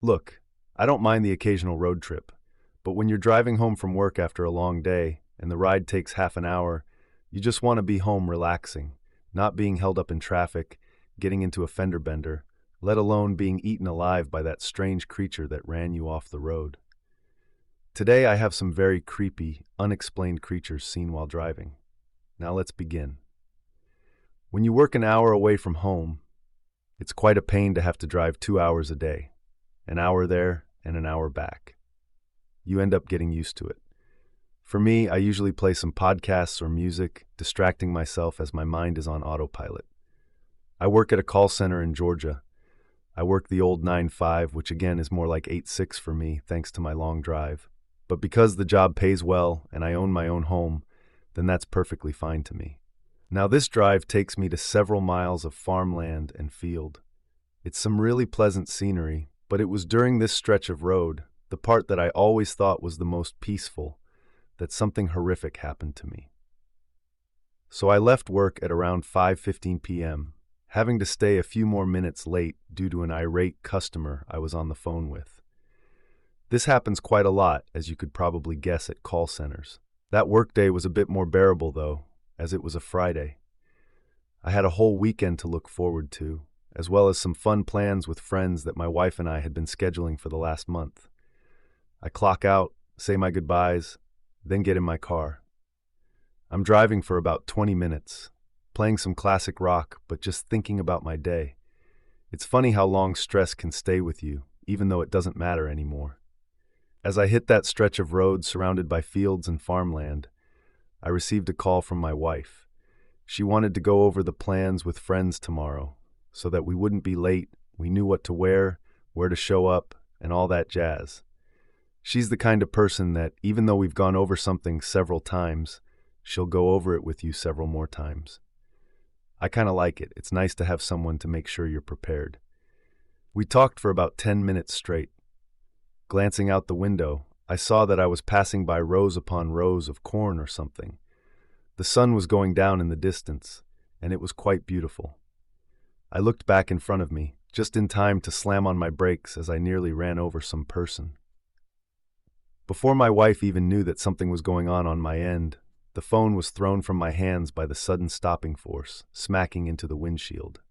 Look, I don't mind the occasional road trip, but when you're driving home from work after a long day and the ride takes half an hour, you just want to be home relaxing, not being held up in traffic, getting into a fender bender, let alone being eaten alive by that strange creature that ran you off the road. Today I have some very creepy, unexplained creatures seen while driving. Now let's begin. When you work an hour away from home, it's quite a pain to have to drive 2 hours a day, an hour there and an hour back. You end up getting used to it. For me, I usually play some podcasts or music, distracting myself as my mind is on autopilot. I work at a call center in Georgia. I work the old 9-5, which again is more like 8-6 for me thanks to my long drive. But because the job pays well and I own my own home, then that's perfectly fine to me. Now this drive takes me to several miles of farmland and field. It's some really pleasant scenery, but it was during this stretch of road, the part that I always thought was the most peaceful, that something horrific happened to me. So I left work at around 5:15 p.m., having to stay a few more minutes late due to an irate customer I was on the phone with. This happens quite a lot, as you could probably guess, at call centers. That workday was a bit more bearable, though, as it was a Friday. I had a whole weekend to look forward to, as well as some fun plans with friends that my wife and I had been scheduling for the last month. I clock out, say my goodbyes, then get in my car. I'm driving for about 20 minutes, playing some classic rock, but just thinking about my day. It's funny how long stress can stay with you, even though it doesn't matter anymore. As I hit that stretch of road surrounded by fields and farmland, I received a call from my wife. She wanted to go over the plans with friends tomorrow, so that we wouldn't be late, we knew what to wear, where to show up, and all that jazz. She's the kind of person that, even though we've gone over something several times, she'll go over it with you several more times. I kind of like it. It's nice to have someone to make sure you're prepared. We talked for about 10 minutes straight. Glancing out the window, I saw that I was passing by rows upon rows of corn or something. The sun was going down in the distance, and it was quite beautiful. I looked back in front of me, just in time to slam on my brakes as I nearly ran over some person. Before my wife even knew that something was going on my end, the phone was thrown from my hands by the sudden stopping force, smacking into the windshield.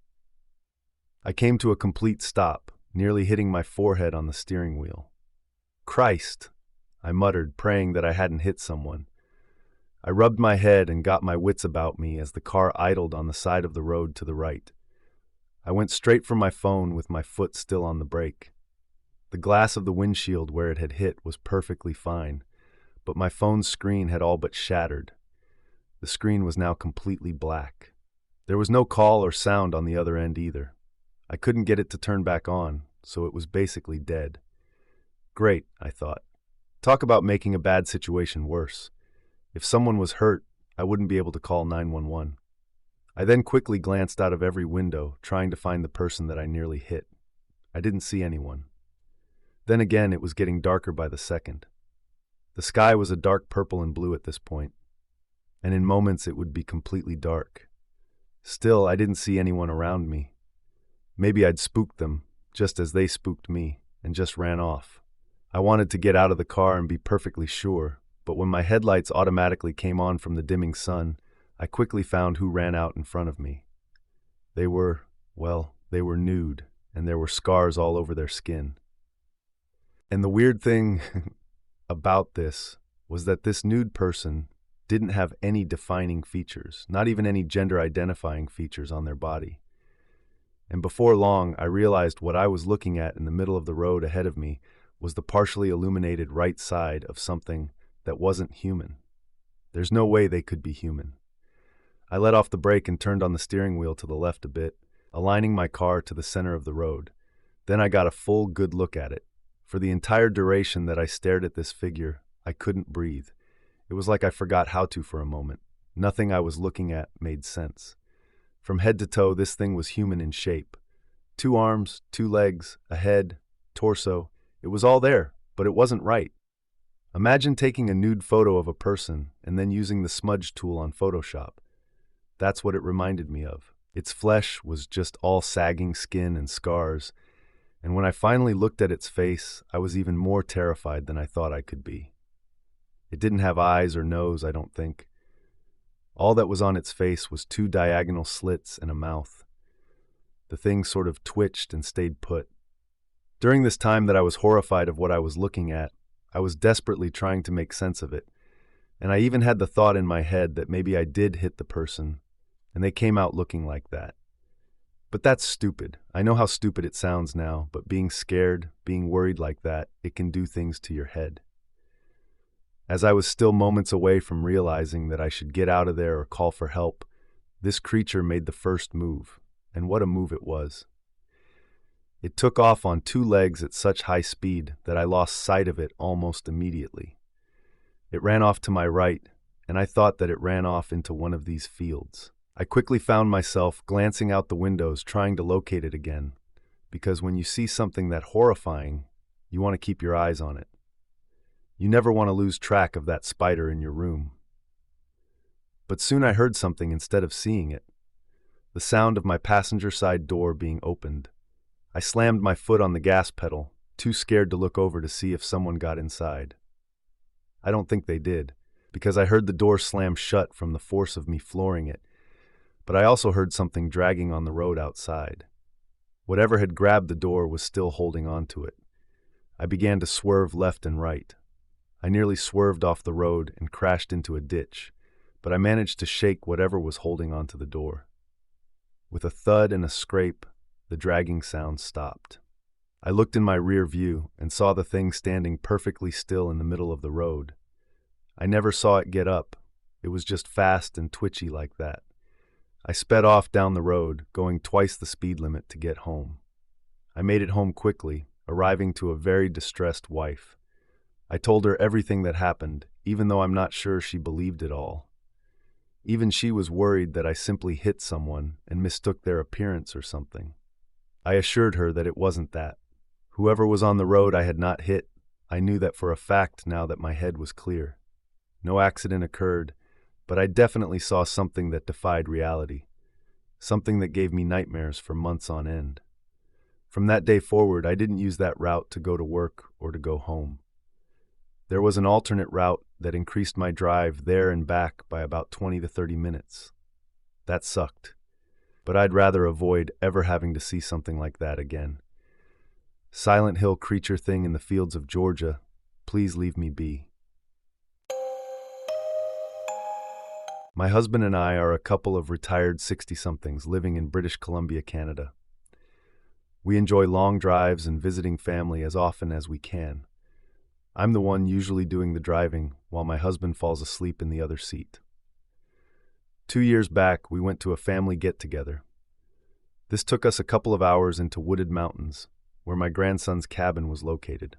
I came to a complete stop, nearly hitting my forehead on the steering wheel. "Christ!" I muttered, praying that I hadn't hit someone. I rubbed my head and got my wits about me as the car idled on the side of the road to the right. I went straight for my phone with my foot still on the brake. The glass of the windshield where it had hit was perfectly fine, but my phone's screen had all but shattered. The screen was now completely black. There was no call or sound on the other end either. I couldn't get it to turn back on, so it was basically dead. Great, I thought. Talk about making a bad situation worse. If someone was hurt, I wouldn't be able to call 911. I then quickly glanced out of every window, trying to find the person that I nearly hit. I didn't see anyone. Then again, it was getting darker by the second. The sky was a dark purple and blue at this point, and in moments it would be completely dark. Still, I didn't see anyone around me. Maybe I'd spooked them, just as they spooked me, and just ran off. I wanted to get out of the car and be perfectly sure, but when my headlights automatically came on from the dimming sun, I quickly found who ran out in front of me. They were nude, and there were scars all over their skin. And the weird thing about this was that this nude person didn't have any defining features, not even any gender-identifying features on their body. And before long, I realized what I was looking at in the middle of the road ahead of me was the partially illuminated right side of something that wasn't human. There's no way they could be human. I let off the brake and turned on the steering wheel to the left a bit, aligning my car to the center of the road. Then I got a full good look at it. For the entire duration that I stared at this figure, I couldn't breathe. It was like I forgot how to for a moment. Nothing I was looking at made sense. From head to toe, this thing was human in shape. 2 arms, 2 legs, a head, torso. It was all there, but it wasn't right. Imagine taking a nude photo of a person and then using the smudge tool on Photoshop. That's what it reminded me of. Its flesh was just all sagging skin and scars, And when I finally looked at its face, I was even more terrified than I thought I could be. It didn't have eyes or nose, I don't think. All that was on its face was two diagonal slits and a mouth. The thing sort of twitched and stayed put. During this time that I was horrified of what I was looking at, I was desperately trying to make sense of it, and I even had the thought in my head that maybe I did hit the person, and they came out looking like that. But that's stupid. I know how stupid it sounds now, but being scared, being worried like that, it can do things to your head. As I was still moments away from realizing that I should get out of there or call for help, this creature made the first move, and what a move it was. It took off on two legs at such high speed that I lost sight of it almost immediately. It ran off to my right, and I thought that it ran off into one of these fields. I quickly found myself glancing out the windows trying to locate it again, because when you see something that horrifying, you want to keep your eyes on it. You never want to lose track of that spider in your room. But soon I heard something instead of seeing it. The sound of my passenger side door being opened. I slammed my foot on the gas pedal, too scared to look over to see if someone got inside. I don't think they did, because I heard the door slam shut from the force of me flooring it, but I also heard something dragging on the road outside. Whatever had grabbed the door was still holding on to it. I began to swerve left and right. I nearly swerved off the road and crashed into a ditch, but I managed to shake whatever was holding onto the door. With a thud and a scrape, the dragging sound stopped. I looked in my rear view and saw the thing standing perfectly still in the middle of the road. I never saw it get up. It was just fast and twitchy like that. I sped off down the road, going twice the speed limit to get home. I made it home quickly, arriving to a very distressed wife. I told her everything that happened, even though I'm not sure she believed it all. Even she was worried that I simply hit someone and mistook their appearance or something. I assured her that it wasn't that. Whoever was on the road I had not hit, I knew that for a fact now that my head was clear. No accident occurred, but I definitely saw something that defied reality. Something that gave me nightmares for months on end. From that day forward, I didn't use that route to go to work or to go home. There was an alternate route that increased my drive there and back by about 20 to 30 minutes. That sucked, but I'd rather avoid ever having to see something like that again. Silent Hill creature thing in the fields of Georgia, please leave me be. My husband and I are a couple of retired 60-somethings living in British Columbia, Canada. We enjoy long drives and visiting family as often as we can. I'm the one usually doing the driving, while my husband falls asleep in the other seat. 2 years back, we went to a family get-together. This took us a couple of hours into wooded mountains, where my grandson's cabin was located.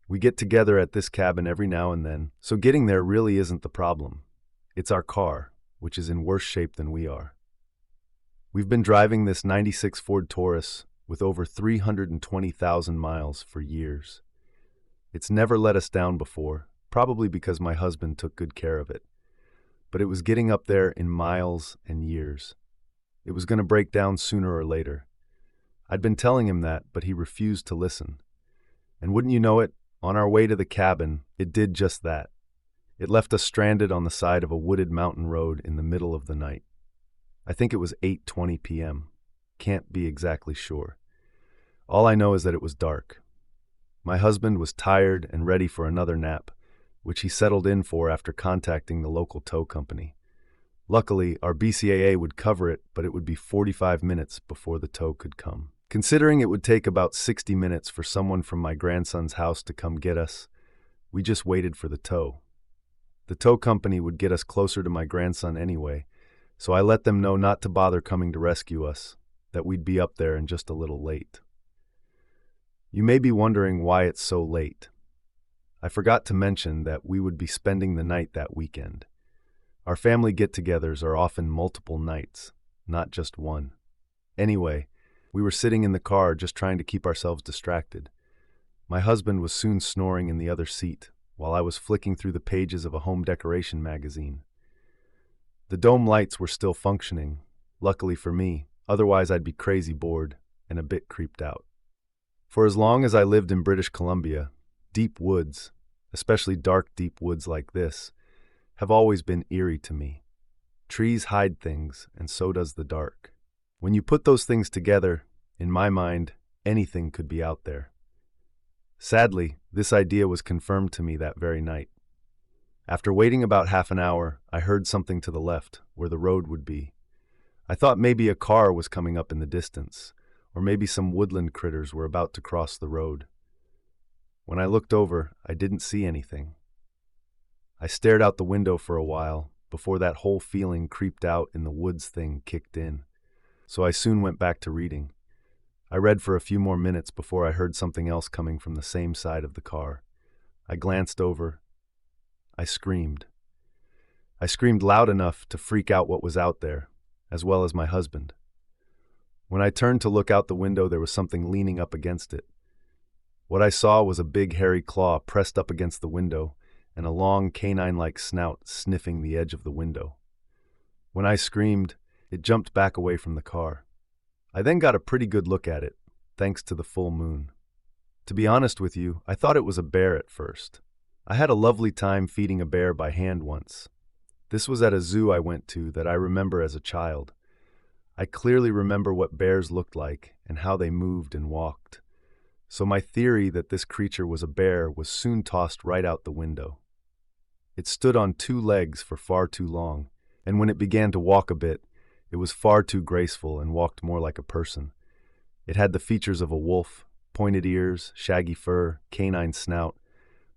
We get together at this cabin every now and then, so getting there really isn't the problem. It's our car, which is in worse shape than we are. We've been driving this '96 Ford Taurus with over 320,000 miles for years. It's never let us down before, probably because my husband took good care of it. But it was getting up there in miles and years. It was going to break down sooner or later. I'd been telling him that, but he refused to listen. And wouldn't you know it, on our way to the cabin, it did just that. It left us stranded on the side of a wooded mountain road in the middle of the night. I think it was 8:20 p.m. Can't be exactly sure. All I know is that it was dark. My husband was tired and ready for another nap, which he settled in for after contacting the local tow company. Luckily, our BCAA would cover it, but it would be 45 minutes before the tow could come. Considering it would take about 60 minutes for someone from my grandson's house to come get us, we just waited for the tow. The tow company would get us closer to my grandson anyway, so I let them know not to bother coming to rescue us, that we'd be up there and just a little late. You may be wondering why it's so late. I forgot to mention that we would be spending the night that weekend. Our family get-togethers are often multiple nights, not just one. Anyway, we were sitting in the car just trying to keep ourselves distracted. My husband was soon snoring in the other seat, while I was flicking through the pages of a home decoration magazine. The dome lights were still functioning, luckily for me, otherwise I'd be crazy bored and a bit creeped out. For as long as I lived in British Columbia, deep woods, especially dark deep woods like this, have always been eerie to me. Trees hide things, and so does the dark. When you put those things together, in my mind, anything could be out there. Sadly, this idea was confirmed to me that very night. After waiting about half an hour, I heard something to the left, where the road would be. I thought maybe a car was coming up in the distance, or maybe some woodland critters were about to cross the road. When I looked over, I didn't see anything. I stared out the window for a while, before that whole feeling creeped out in the woods thing kicked in. So I soon went back to reading. I read for a few more minutes before I heard something else coming from the same side of the car. I glanced over. I screamed. I screamed loud enough to freak out what was out there, as well as my husband. When I turned to look out the window, there was something leaning up against it. What I saw was a big hairy claw pressed up against the window and a long canine-like snout sniffing the edge of the window. When I screamed, it jumped back away from the car. I then got a pretty good look at it, thanks to the full moon. To be honest with you, I thought it was a bear at first. I had a lovely time feeding a bear by hand once. This was at a zoo I went to that I remember as a child. I clearly remember what bears looked like and how they moved and walked. So my theory that this creature was a bear was soon tossed right out the window. It stood on two legs for far too long, and when it began to walk a bit, it was far too graceful and walked more like a person. It had the features of a wolf, pointed ears, shaggy fur, canine snout,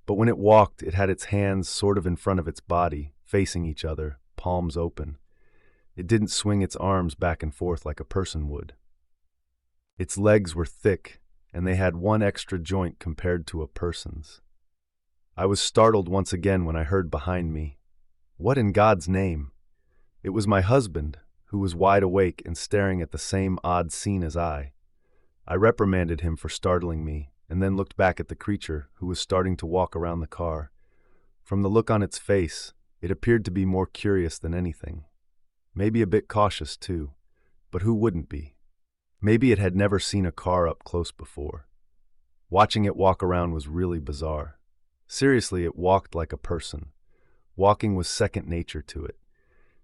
but when it walked, it had its hands sort of in front of its body, facing each other, palms open. It didn't swing its arms back and forth like a person would. Its legs were thick, and they had one extra joint compared to a person's. I was startled once again when I heard behind me, "What in God's name?" It was my husband, who was wide awake and staring at the same odd scene as I. I reprimanded him for startling me, and then looked back at the creature, who was starting to walk around the car. From the look on its face, it appeared to be more curious than anything. Maybe a bit cautious, too, but who wouldn't be? Maybe it had never seen a car up close before. Watching it walk around was really bizarre. Seriously, it walked like a person. Walking was second nature to it.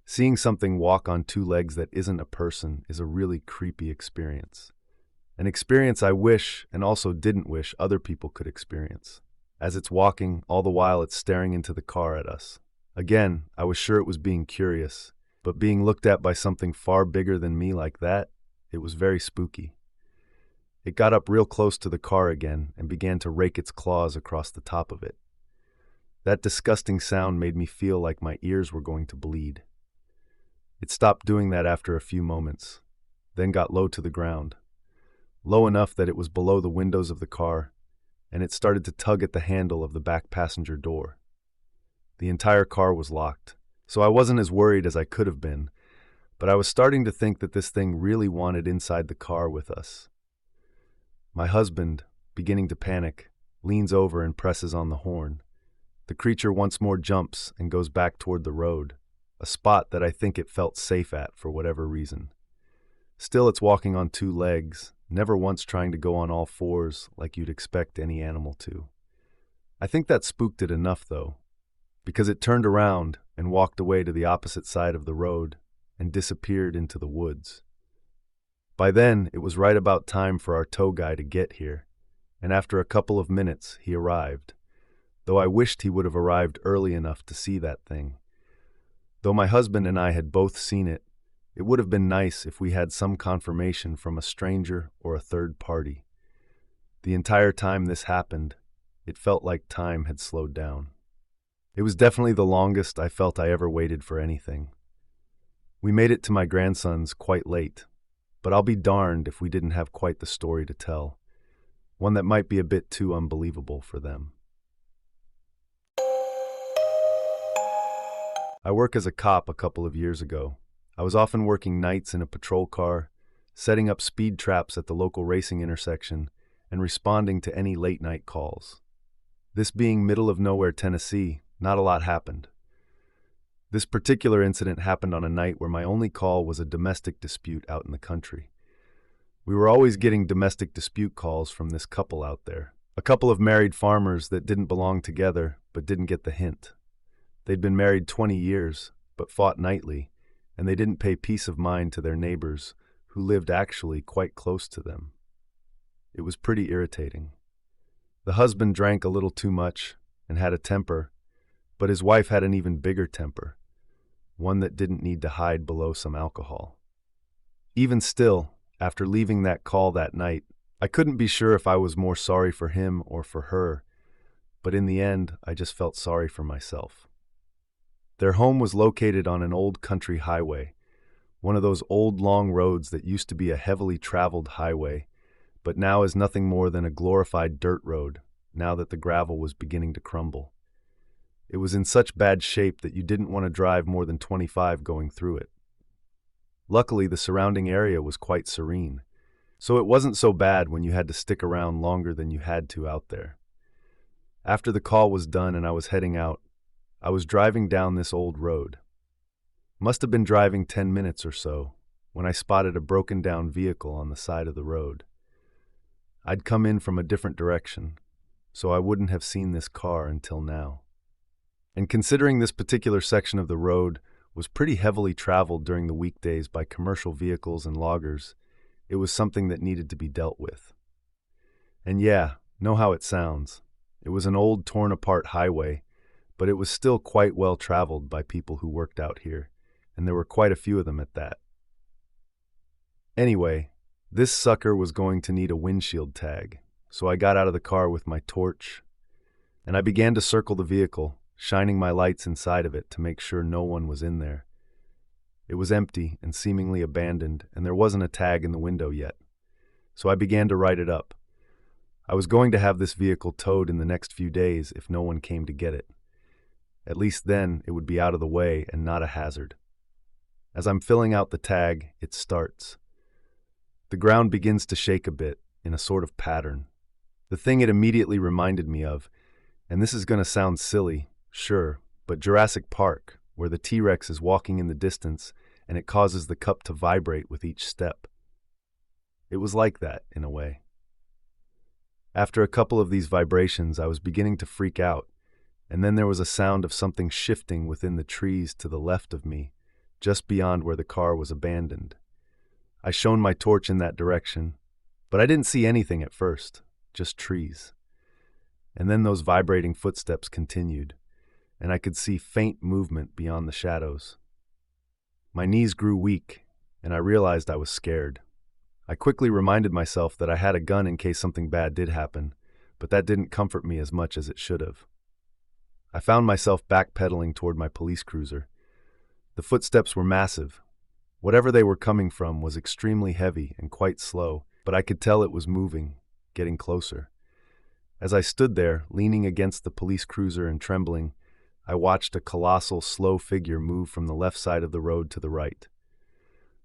Seeing something walk on two legs that isn't a person is a really creepy experience. An experience I wish, and also didn't wish, other people could experience. As it's walking, all the while it's staring into the car at us. Again, I was sure it was being curious, but being looked at by something far bigger than me like that, it was very spooky. It got up real close to the car again and began to rake its claws across the top of it. That disgusting sound made me feel like my ears were going to bleed. It stopped doing that after a few moments, then got low to the ground. Low enough that it was below the windows of the car, and it started to tug at the handle of the back passenger door. The entire car was locked, so I wasn't as worried as I could have been, but I was starting to think that this thing really wanted inside the car with us. My husband, beginning to panic, leans over and presses on the horn. The creature once more jumps and goes back toward the road, a spot that I think it felt safe at for whatever reason. Still, it's walking on two legs, never once trying to go on all fours like you'd expect any animal to. I think that spooked it enough, though, because it turned around and walked away to the opposite side of the road and disappeared into the woods. By then, it was right about time for our tow guy to get here, and after a couple of minutes, he arrived, though I wished he would have arrived early enough to see that thing. Though my husband and I had both seen it, it would have been nice if we had some confirmation from a stranger or a third party. The entire time this happened, it felt like time had slowed down. It was definitely the longest I felt I ever waited for anything. We made it to my grandson's quite late, but I'll be darned if we didn't have quite the story to tell, one that might be a bit too unbelievable for them. I worked as a cop a couple of years ago. I was often working nights in a patrol car, setting up speed traps at the local racing intersection, and responding to any late-night calls. This being middle of nowhere Tennessee, not a lot happened. This particular incident happened on a night where my only call was a domestic dispute out in the country. We were always getting domestic dispute calls from this couple out there. A couple of married farmers that didn't belong together but didn't get the hint. They'd been married 20 years but fought nightly, and they didn't pay peace of mind to their neighbors who lived actually quite close to them. It was pretty irritating. The husband drank a little too much and had a temper, but his wife had an even bigger temper, one that didn't need to hide below some alcohol. Even still, after leaving that call that night, I couldn't be sure if I was more sorry for him or for her, but in the end, I just felt sorry for myself. Their home was located on an old country highway, one of those old long roads that used to be a heavily traveled highway, but now is nothing more than a glorified dirt road, now that the gravel was beginning to crumble. It was in such bad shape that you didn't want to drive more than 25 going through it. Luckily, the surrounding area was quite serene, so it wasn't so bad when you had to stick around longer than you had to out there. After the call was done and I was heading out, I was driving down this old road. Must have been driving 10 minutes or so when I spotted a broken down vehicle on the side of the road. I'd come in from a different direction, so I wouldn't have seen this car until now. And considering this particular section of the road was pretty heavily traveled during the weekdays by commercial vehicles and loggers, it was something that needed to be dealt with. And yeah, know how it sounds. It was an old, torn-apart highway, but it was still quite well traveled by people who worked out here, and there were quite a few of them at that. Anyway, this sucker was going to need a windshield tag, so I got out of the car with my torch, and I began to circle the vehicle, shining my lights inside of it to make sure no one was in there. It was empty and seemingly abandoned, and there wasn't a tag in the window yet, so I began to write it up. I was going to have this vehicle towed in the next few days if no one came to get it. At least then it would be out of the way and not a hazard. As I'm filling out the tag, it starts. The ground begins to shake a bit in a sort of pattern. The thing it immediately reminded me of, and this is going to sound silly, sure, but Jurassic Park, where the T-Rex is walking in the distance and it causes the cup to vibrate with each step. It was like that, in a way. After a couple of these vibrations, I was beginning to freak out, and then there was a sound of something shifting within the trees to the left of me, just beyond where the car was abandoned. I shone my torch in that direction, but I didn't see anything at first, just trees. And then those vibrating footsteps continued, and I could see faint movement beyond the shadows. My knees grew weak, and I realized I was scared. I quickly reminded myself that I had a gun in case something bad did happen, but that didn't comfort me as much as it should have. I found myself backpedaling toward my police cruiser. The footsteps were massive. Whatever they were coming from was extremely heavy and quite slow, but I could tell it was moving, getting closer. As I stood there, leaning against the police cruiser and trembling, I watched a colossal, slow figure move from the left side of the road to the right.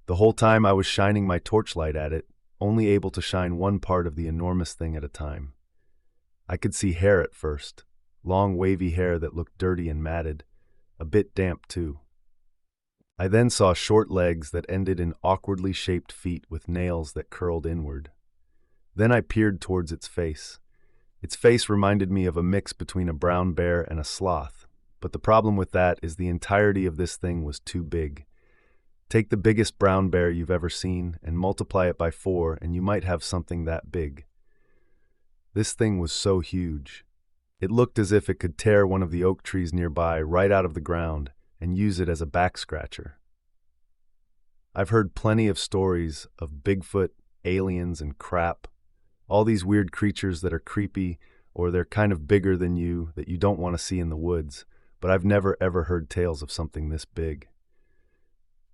The whole time I was shining my torchlight at it, only able to shine one part of the enormous thing at a time. I could see hair at first, long wavy hair that looked dirty and matted, a bit damp too. I then saw short legs that ended in awkwardly shaped feet with nails that curled inward. Then I peered towards its face. Its face reminded me of a mix between a brown bear and a sloth, but the problem with that is the entirety of this thing was too big. Take the biggest brown bear you've ever seen and multiply it by 4 and you might have something that big. This thing was so huge. It looked as if it could tear one of the oak trees nearby right out of the ground and use it as a back scratcher. I've heard plenty of stories of Bigfoot, aliens, and crap. All these weird creatures that are creepy or they're kind of bigger than you that you don't want to see in the woods, but I've never ever heard tales of something this big.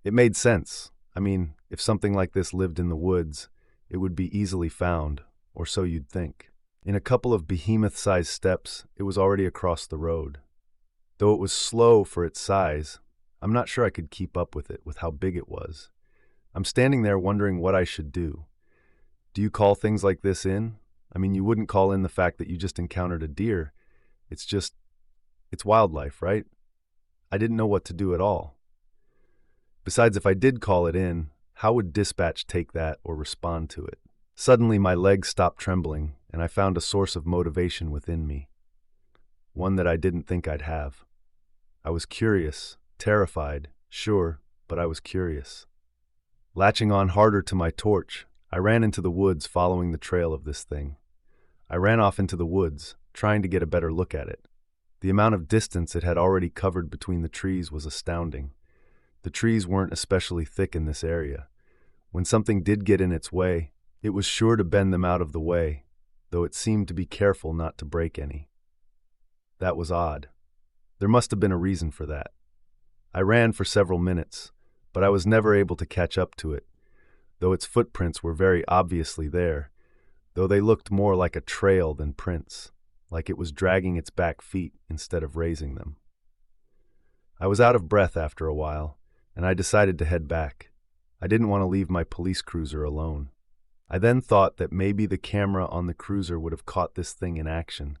It made sense. I mean, if something like this lived in the woods, it would be easily found, or so you'd think. In a couple of behemoth-sized steps, it was already across the road. Though it was slow for its size, I'm not sure I could keep up with it, with how big it was. I'm standing there wondering what I should do. Do you call things like this in? I mean, you wouldn't call in the fact that you just encountered a deer. It's wildlife, right? I didn't know what to do at all. Besides, if I did call it in, How would dispatch take that or respond to it? Suddenly, my legs stopped trembling, and I found a source of motivation within me. One that I didn't think I'd have. I was curious, terrified, sure, but I was curious. Latching on harder to my torch, I ran into the woods following the trail of this thing. I ran off into the woods, trying to get a better look at it. The amount of distance it had already covered between the trees was astounding. The trees weren't especially thick in this area. When something did get in its way, it was sure to bend them out of the way, though it seemed to be careful not to break any. That was odd. There must have been a reason for that. I ran for several minutes, but I was never able to catch up to it, though its footprints were very obviously there, though they looked more like a trail than prints, like it was dragging its back feet instead of raising them. I was out of breath after a while, and I decided to head back. I didn't want to leave my police cruiser alone. I then thought that maybe the camera on the cruiser would have caught this thing in action,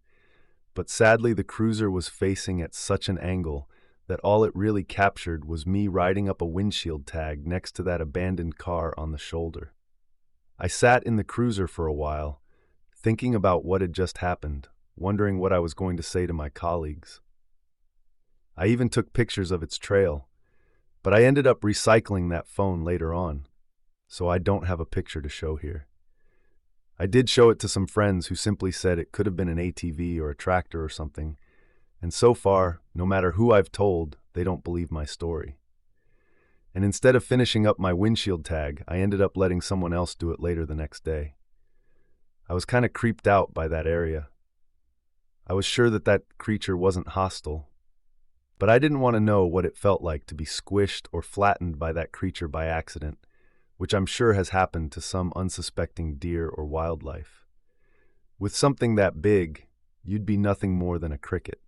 but sadly the cruiser was facing at such an angle that all it really captured was me riding up a windshield tag next to that abandoned car on the shoulder. I sat in the cruiser for a while, thinking about what had just happened, wondering what I was going to say to my colleagues. I even took pictures of its trail, but I ended up recycling that phone later on, so I don't have a picture to show here. I did show it to some friends who simply said it could have been an ATV or a tractor or something, and so far, no matter who I've told, they don't believe my story. And instead of finishing up my windshield tag, I ended up letting someone else do it later the next day. I was kind of creeped out by that area. I was sure that that creature wasn't hostile, but I didn't want to know what it felt like to be squished or flattened by that creature by accident, which I'm sure has happened to some unsuspecting deer or wildlife. With something that big, you'd be nothing more than a cricket.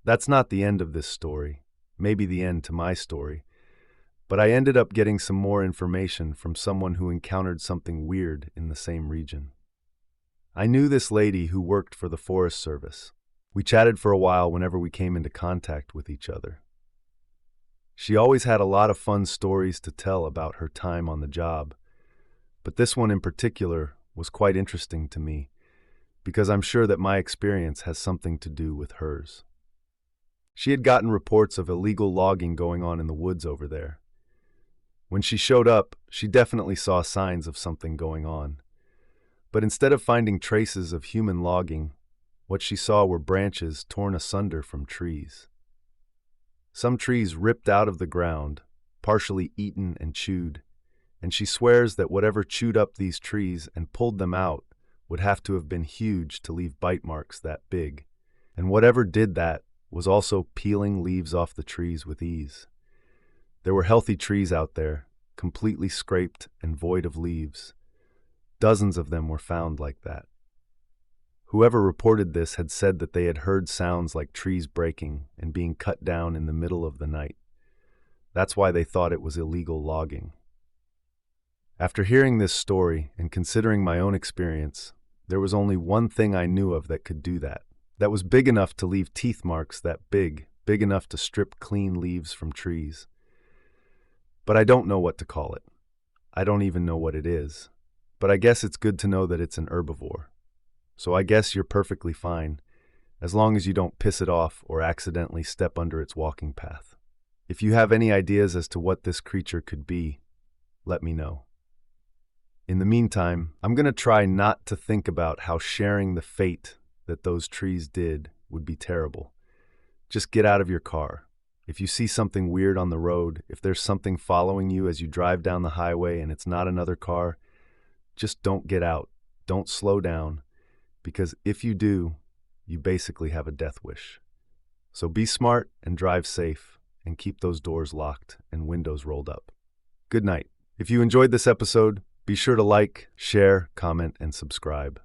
That's not the end of this story, maybe the end to my story, but I ended up getting some more information from someone who encountered something weird in the same region. I knew this lady who worked for the Forest Service. We chatted for a while whenever we came into contact with each other. She always had a lot of fun stories to tell about her time on the job, but this one in particular was quite interesting to me because I'm sure that my experience has something to do with hers. She had gotten reports of illegal logging going on in the woods over there. When she showed up, she definitely saw signs of something going on. But instead of finding traces of human logging, what she saw were branches torn asunder from trees. Some trees ripped out of the ground, partially eaten and chewed, and she swears that whatever chewed up these trees and pulled them out would have to have been huge to leave bite marks that big, and whatever did that was also peeling leaves off the trees with ease. There were healthy trees out there, completely scraped and void of leaves. Dozens of them were found like that. Whoever reported this had said that they had heard sounds like trees breaking and being cut down in the middle of the night. That's why they thought it was illegal logging. After hearing this story and considering my own experience, there was only one thing I knew of that could do that. That was big enough to leave teeth marks that big enough to strip clean leaves from trees. But I don't know what to call it. I don't even know what it is. But I guess it's good to know that it's an herbivore. So I guess you're perfectly fine, as long as you don't piss it off or accidentally step under its walking path. If you have any ideas as to what this creature could be, let me know. In the meantime, I'm going to try not to think about how sharing the fate that those trees did would be terrible. Just get out of your car. If you see something weird on the road, if there's something following you as you drive down the highway and it's not another car, just don't get out. Don't slow down, because if you do, you basically have a death wish. So be smart and drive safe and keep those doors locked and windows rolled up. Good night. If you enjoyed this episode, be sure to like, share, comment, and subscribe.